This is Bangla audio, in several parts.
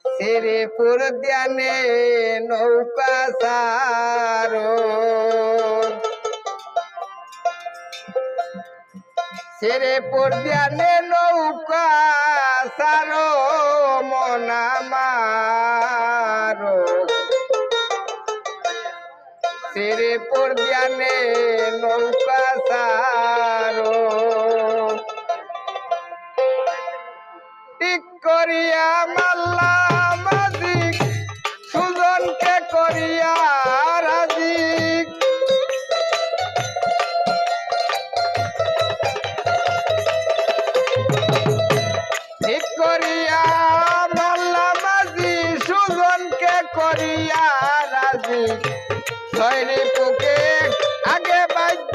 শ্রীপুর ধ্যানে নৌকা সারো শ্রীপুর ধ্যানে নৌকা সারো মনামারো শ্রীপুর ধ্যানে নৌকা সারো ঠিক করিয়া মাল্লা মাজিক সুজনকে করিয়া রাজিক ঠিক করিয়া মাল্লা মাজি সুজনকে করিয়া রাজিক ছয়রি পুকে আগে বাধ্য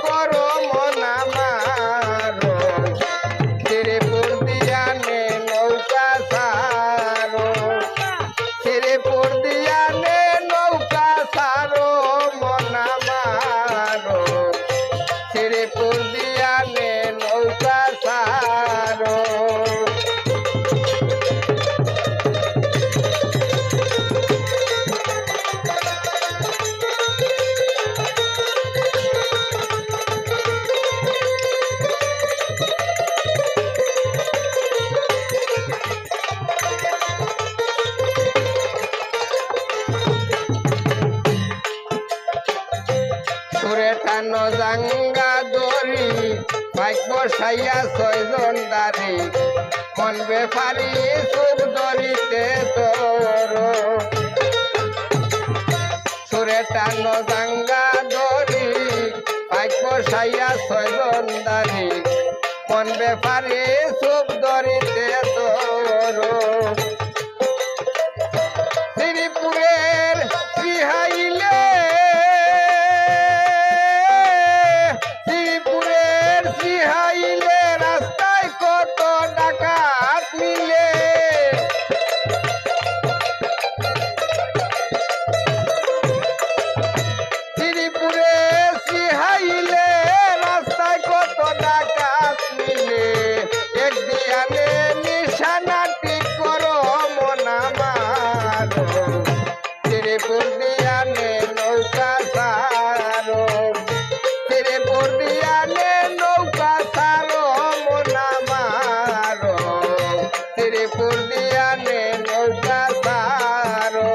করো মনামারো শ্রীপুর ধ্যানে নৌকা সারো শ্রীপুর ধ্যানে নৌকা সারো মনামারো শ্রীপুর ধ্যানে নৌকা সারো সুরে টানো জাঙ্গা দড়ি বাইক বসাইয়া ছয়জন দাঁড়ি মন বেফারি সুখ দড়িতে তোর সুরে টানো জাঙ্গা দড়ি বাইক বসাইয়া ছয়জন দাঁড়ি মন বেফারি সুখ দড়িতে তোর শ্রীপুরের শ্রীহাইলে শ্রীহাইলে রাস্তায় কত ডাকাত মিলে শ্রীপুরে শ্রীহাইলে রাস্তায় কত ডাকাত মিলে এক দিয়ানে নিশানা ঠিক করো মনামারো শ্রীপুর ধ্যানে নৌকা সারো শ্রীপুর ধ্যানে নৌকা সারো মনামারো শ্রীপুর ধ্যানে নৌকা সারো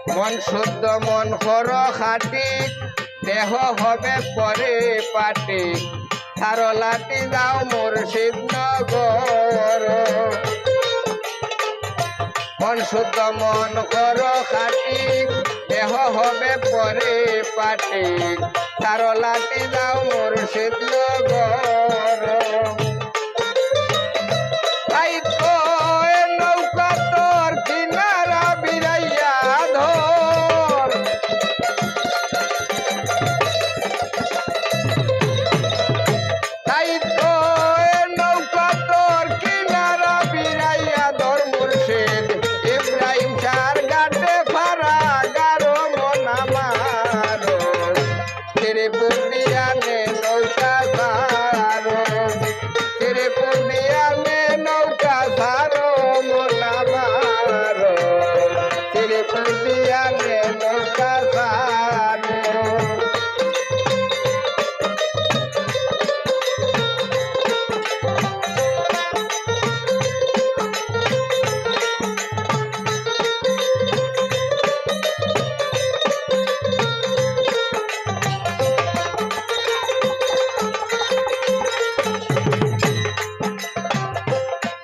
মন শুদ্ধ মন কর খাটি দেহ হবে পরে পাটি সারো লাটি যাও মুর্শিদ নগর মন শুদ্ধ মন কর খাটি দেহ হবে পরে পাটি সারো লাটি যাও মুর্শিদ নগর তাই তো নৌকা তোর কিনারা বিরাইয়া ধর তাই তো নৌকা তোর কিনারা বিরাইয়া ধর মুর্শিদ ইব্রাহিম চার গাটে ফারা গারো মনামারো শ্রীপুর ধ্যানে নৌকা সারো শ্রীপুর ধ্যানে নৌকা সারো মনামারো শ্রীপুর ধ্যানে নৌকা সারো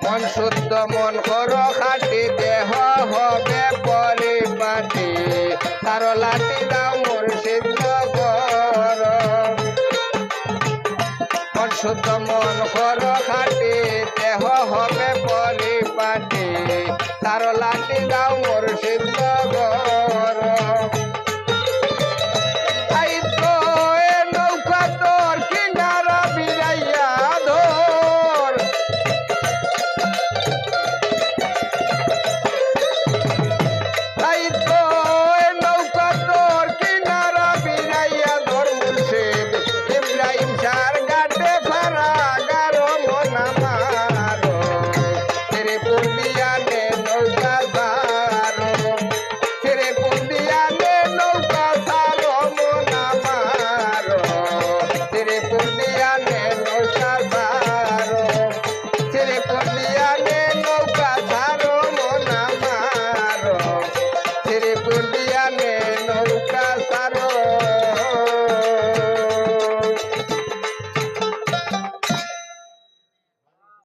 মন শুদ্ধ মন কর খাটি দেহ হবে পরিপাটি সারো লাটি দাও মুর্শিদ নগর মন শুদ্ধ মন কর খাটি